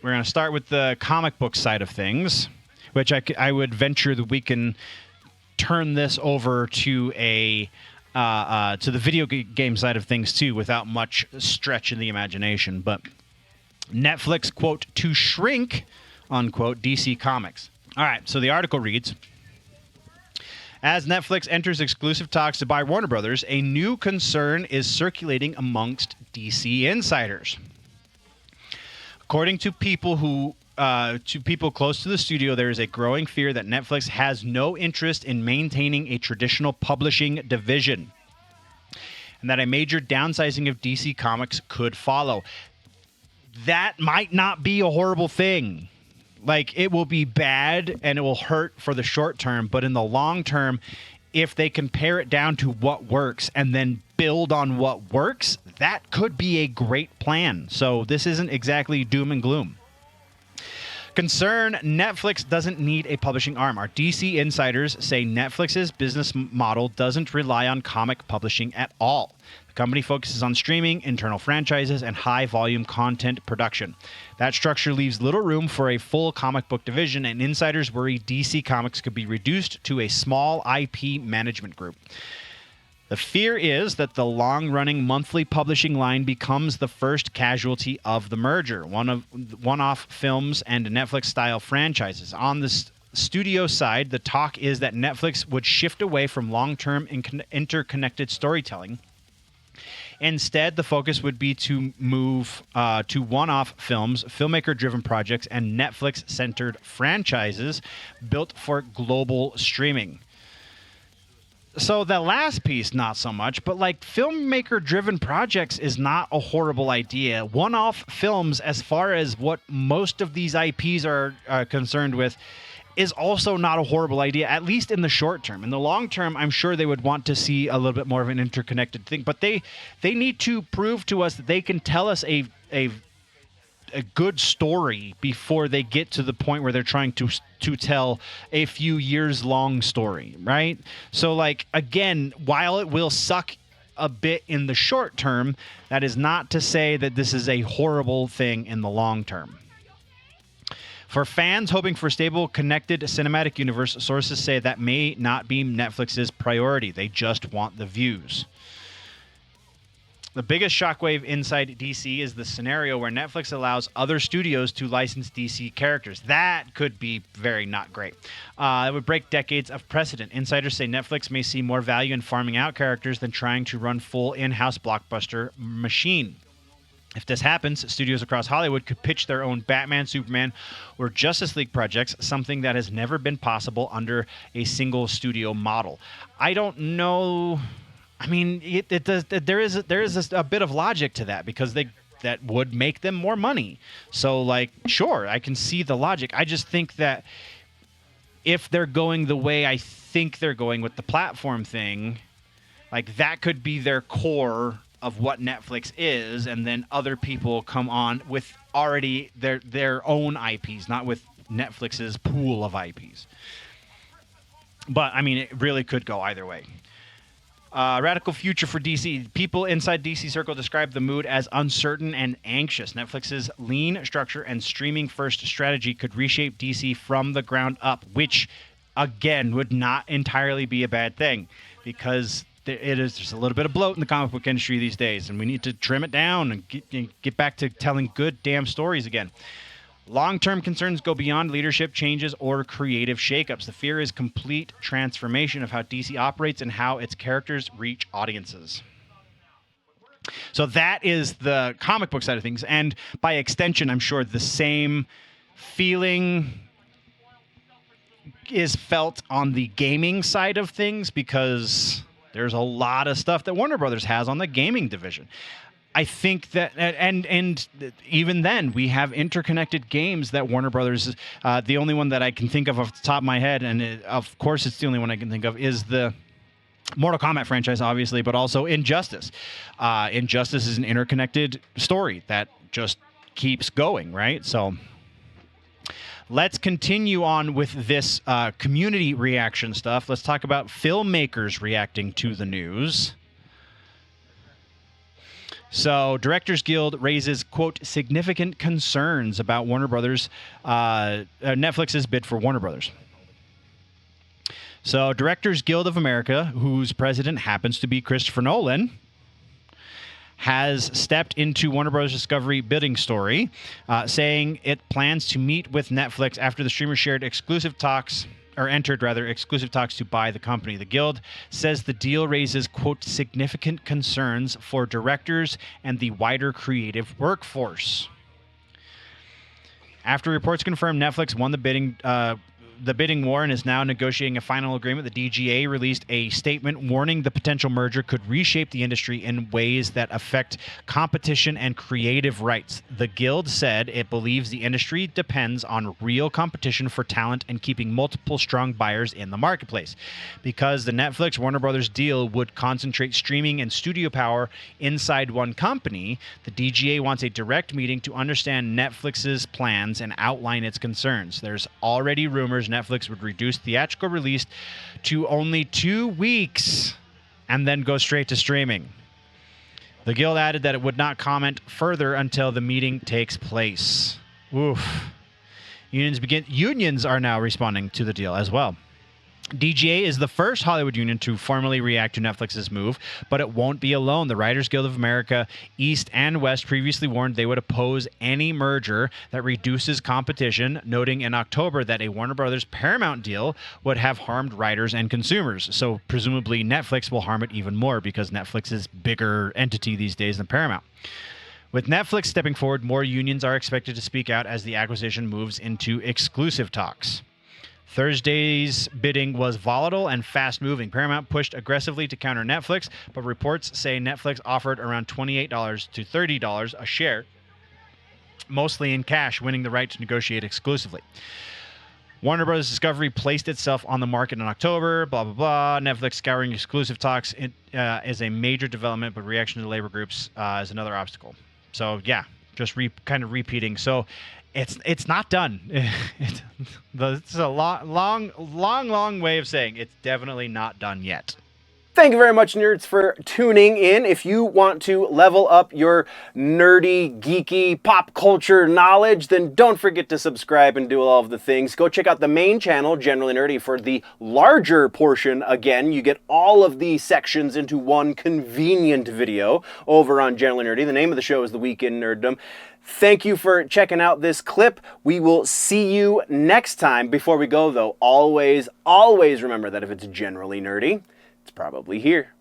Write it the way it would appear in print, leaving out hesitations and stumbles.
We're going to start with the comic book side of things, which I would venture that we can turn this over to to the video game side of things too, without much stretch in the imagination. But Netflix, quote, to shrink, unquote, DC Comics. All right, so the article reads, as Netflix enters exclusive talks to buy Warner Brothers, a new concern is circulating amongst DC insiders. According to people close to the studio, there is a growing fear that Netflix has no interest in maintaining a traditional publishing division, and that a major downsizing of DC Comics could follow. That might not be a horrible thing. Like, it will be bad and it will hurt for the short term, but in the long term, if they can pare it down to what works and then build on what works, that could be a great plan. So this isn't exactly doom and gloom. Concern, Netflix doesn't need a publishing arm. Our DC insiders say Netflix's business model doesn't rely on comic publishing at all. The company focuses on streaming, internal franchises, and high-volume content production. That structure leaves little room for a full comic book division, and insiders worry DC Comics could be reduced to a small IP management group. The fear is that the long-running monthly publishing line becomes the first casualty of the merger, one-off films and Netflix-style franchises. On the studio side, the talk is that Netflix would shift away from long-term interconnected storytelling. Instead, the focus would be to move to one-off films, filmmaker-driven projects, and Netflix-centered franchises built for global streaming. So the last piece, not so much, but like filmmaker-driven projects is not a horrible idea. One-off films, as far as what most of these IPs are concerned with, is also not a horrible idea, at least in the short term. In the long term, I'm sure they would want to see a little bit more of an interconnected thing, but they need to prove to us that they can tell us a good story before they get to the point where they're trying to tell a few years long story, right? So, like, again, while it will suck a bit in the short term, that is not to say that this is a horrible thing in the long term. For fans hoping for a stable, connected cinematic universe, sources say that may not be Netflix's priority. They just want the views. The biggest shockwave inside DC is the scenario where Netflix allows other studios to license DC characters. That could be very not great. It would break decades of precedent. Insiders say Netflix may see more value in farming out characters than trying to run full in-house blockbuster machine. If this happens, studios across Hollywood could pitch their own Batman, Superman, or Justice League projects, something that has never been possible under a single studio model. I don't know. I mean, there is a bit of logic to that, because that would make them more money. So, like, sure, I can see the logic. I just think that if they're going the way I think they're going with the platform thing, like, that could be their core of what Netflix is, and then other people come on with already their own IPs, not with Netflix's pool of IPs. But, I mean, it really could go either way. Radical future for DC. People inside DC Circle describe the mood as uncertain and anxious. Netflix's lean structure and streaming-first strategy could reshape DC from the ground up, which, again, would not entirely be a bad thing, because there's a little bit of bloat in the comic book industry these days, and we need to trim it down and get back to telling good damn stories again. Long-term concerns go beyond leadership changes or creative shakeups. The fear is complete transformation of how DC operates and how its characters reach audiences. So that is the comic book side of things, and by extension, I'm sure the same feeling is felt on the gaming side of things, because there's a lot of stuff that Warner Brothers has on the gaming division. I think that, and even then, we have interconnected games that Warner Brothers, the only one that I can think of off the top of my head, and of course it's the only one I can think of, is the Mortal Kombat franchise, obviously, but also Injustice. Injustice is an interconnected story that just keeps going, right? So let's continue on with this community reaction stuff. Let's talk about filmmakers reacting to the news. So, Directors Guild raises, quote, significant concerns about Warner Brothers, Netflix's bid for Warner Brothers. So, Directors Guild of America, whose president happens to be Christopher Nolan, has stepped into Warner Bros. Discovery bidding story, saying it plans to meet with Netflix after the streamer entered exclusive talks to buy the company. The Guild says the deal raises, quote, significant concerns for directors and the wider creative workforce. After reports confirmed Netflix won the bidding war and is now negotiating a final agreement, the DGA released a statement warning the potential merger could reshape the industry in ways that affect competition and creative rights. The Guild said it believes the industry depends on real competition for talent and keeping multiple strong buyers in the marketplace. Because the Netflix Warner Brothers deal would concentrate streaming and studio power inside one company, the DGA wants a direct meeting to understand Netflix's plans and outline its concerns. There's already rumors Netflix would reduce theatrical release to only 2 weeks and then go straight to streaming. The Guild added that it would not comment further until the meeting takes place. Oof. Unions are now responding to the deal as well. DGA is the first Hollywood union to formally react to Netflix's move, but it won't be alone. The Writers Guild of America, East and West, previously warned they would oppose any merger that reduces competition, noting in October that a Warner Brothers Paramount deal would have harmed writers and consumers. So presumably Netflix will harm it even more because Netflix is a bigger entity these days than Paramount. With Netflix stepping forward, more unions are expected to speak out as the acquisition moves into exclusive talks. Thursday's bidding was volatile and fast-moving. Paramount pushed aggressively to counter Netflix, but reports say Netflix offered around $28 to $30 a share, mostly in cash, winning the right to negotiate exclusively. Warner Bros. Discovery placed itself on the market in October, blah, blah, blah. Netflix scouring exclusive talks is a major development, but reaction to labor groups is another obstacle. So, yeah, just kind of repeating. So, it's not done. It's a long way of saying it's definitely not done yet. Thank you very much, nerds, for tuning in. If you want to level up your nerdy, geeky, pop culture knowledge, then don't forget to subscribe and do all of the things. Go check out the main channel, Generally Nerdy, for the larger portion. Again, you get all of these sections into one convenient video over on Generally Nerdy. The name of the show is The Week in Nerddom. Thank you for checking out this clip. We will see you next time. Before we go, though, always remember that if it's generally nerdy, it's probably here.